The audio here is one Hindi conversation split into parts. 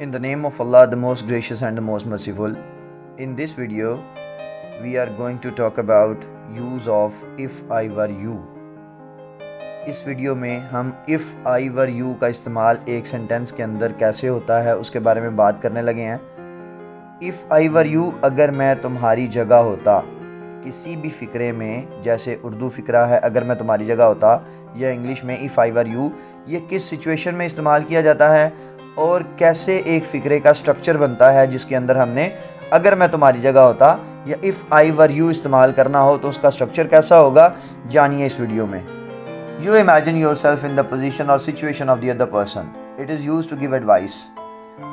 In the name of Allah, the most gracious and the most merciful. In this video, we are going to talk about use of if I were you. इस वीडियो में हम if I were you का इस्तेमाल एक सेंटेंस के अंदर कैसे होता है उसके बारे में बात करने लगे हैं। if I were you, अगर मैं तुम्हारी जगह होता किसी भी फ़िक्रे में, जैसे उर्दू फ़िक्रा है अगर मैं तुम्हारी जगह होता, या इंग्लिश में if I were you, ये किस सिचुएशन में इस्तेमाल किया जाता है और कैसे एक फ़िक्रे का स्ट्रक्चर बनता है जिसके अंदर हमने अगर मैं तुम्हारी जगह होता या इफ़ आई वर यू इस्तेमाल करना हो तो उसका स्ट्रक्चर कैसा होगा, जानिए इस वीडियो में। You imagine your self in the position और situation of the other person. It is use to give advice.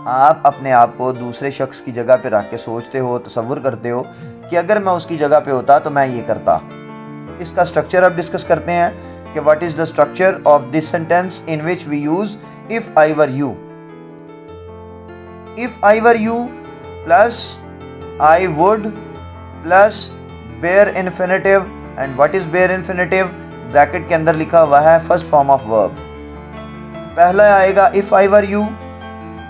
आप अपने आप को दूसरे शख्स की जगह पे रख के सोचते हो, तसव्वुर करते हो कि अगर मैं उसकी जगह पे होता तो मैं ये करता। इसका स्ट्रक्चर अब डिस्कस करते हैं कि what is the structure of this sentence in which we use if I were you. If I were you plus I would plus bare infinitive, and what is bare infinitive? Bracket के अंदर लिखा हुआ है फर्स्ट फॉर्म ऑफ वर्ब। पहला आएगा if I were you,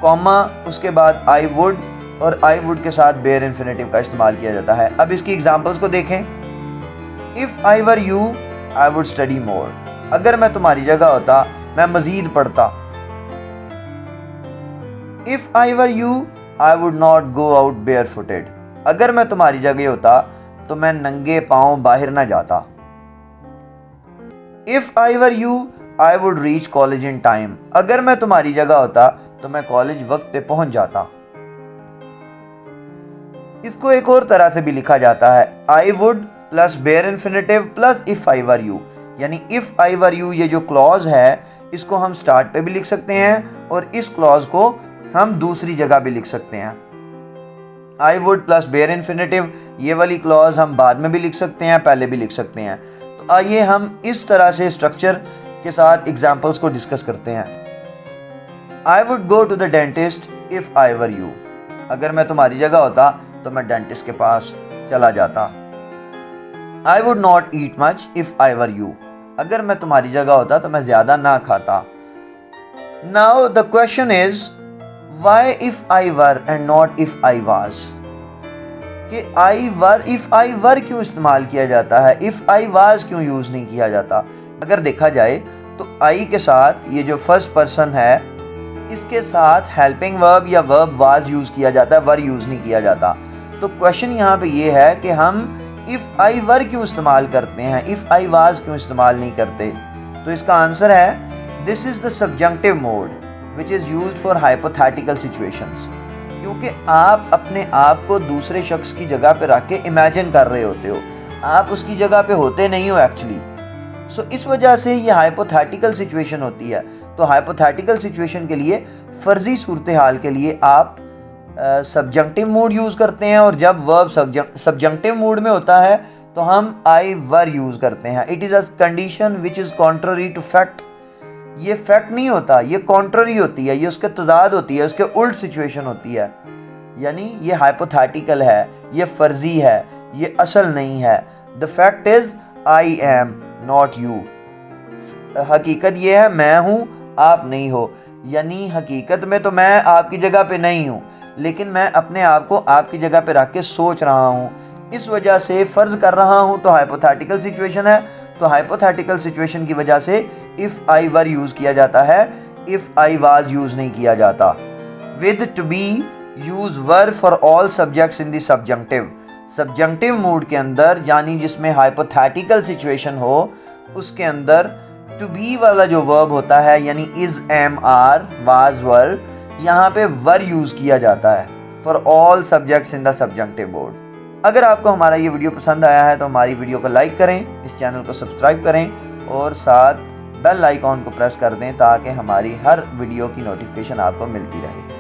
comma, उसके बाद I would, और I would के साथ bare infinitive का इस्तेमाल किया जाता है। अब इसकी एग्जांपल्स को देखें। If I were you, I would study more। अगर मैं तुम्हारी जगह होता मैं मज़ीद पढ़ता। If I were you, I would not go out barefooted। अगर मैं तुम्हारी जगह होता तो मैं नंगे पाँव बाहर ना जाता। If I were you, I would reach college in time। अगर मैं तुम्हारी जगह होता तो मैं कॉलेज वक्त पे पहुंच जाता। इसको एक और तरह से भी लिखा जाता है I would plus bare infinitive plus if I were you, यानी if I were you ये जो क्लॉज है इसको हम स्टार्ट पे भी लिख सकते हैं और इस क्लॉज को हम दूसरी जगह भी लिख सकते हैं। I would plus bare infinitive, ये वाली क्लॉज हम बाद में भी लिख सकते हैं, पहले भी लिख सकते हैं। तो आइए हम इस तरह से स्ट्रक्चर के साथ एग्जांपल्स को डिस्कस करते हैं। I would go to the dentist if I were you। अगर मैं तुम्हारी जगह होता तो मैं डेंटिस्ट के पास चला जाता। I would not eat much if I were you। अगर मैं तुम्हारी जगह होता तो मैं ज़्यादा ना खाता। Now the question is why if I were and not if I was? कि I were if I were क्यों इस्तेमाल किया जाता है, if I was क्यों यूज़ नहीं किया जाता? अगर देखा जाए तो I के साथ ये जो फर्स्ट पर्सन है इसके साथ हेल्पिंग वर्ब या वर्ब was यूज़ किया जाता है, वर यूज़ नहीं किया जाता। तो क्वेश्चन यहाँ पे ये है कि हम if I were क्यों इस्तेमाल करते हैं, if I was क्यों इस्तेमाल नहीं करते? तो इसका आंसर है this is the subjunctive mode which is used for hypothetical situations। क्योंकि आप अपने आप को दूसरे शख्स की जगह पे रख के इमेजिन कर रहे होते हो, आप उसकी जगह पे होते नहीं हो एक्चुअली। सो इस वजह से ये हाइपोथेटिकल सिचुएशन होती है। तो हाइपोथेटिकल सिचुएशन के लिए, फ़र्जी सूरत हाल के लिए आप सब्जंक्टिव मूड यूज़ करते हैं, और जब वर्ब सब्जंक्टिव मूड में होता है तो हम आई वर यूज़ करते हैं। It is a condition which is contrary to fact. ये फैक्ट नहीं होता, ये कॉन्ट्ररी होती है, ये उसके तजाद होती है, उसके उल्ट सिचुएशन होती है। यानी ये हाइपोथेटिकल है, ये फ़र्जी है, ये असल नहीं है। The fact is I am not you. हकीकत ये है मैं हूँ, आप नहीं हो। यानी हकीकत में तो मैं आपकी जगह पे नहीं हूँ, लेकिन मैं अपने आप को आपकी जगह पे रख के सोच रहा हूँ, इस वजह से फ़र्ज़ कर रहा हूँ। तो हाइपोथेटिकल सिचुएशन है। तो हाइपोथेटिकल सिचुएशन की वजह से इफ़ आई वर यूज़ किया जाता है, इफ़ आई वाज यूज़ नहीं किया जाता। With to be use were for all subjects in the subjunctive. Subjunctive mood के अंदर, यानी जिसमें हाइपोथेटिकल सिचुएशन हो, उसके अंदर टू बी वाला जो वर्ब होता है, यानी इज़, एम, आर, वाज, वर, यहाँ पे वर यूज़ किया जाता है for all subjects in the subjunctive mode. अगर आपको हमारा ये वीडियो पसंद आया है तो हमारी वीडियो को लाइक करें, इस चैनल को सब्सक्राइब करें और साथ बेल आइकॉन को प्रेस कर दें ताकि हमारी हर वीडियो की नोटिफिकेशन आपको मिलती रहे।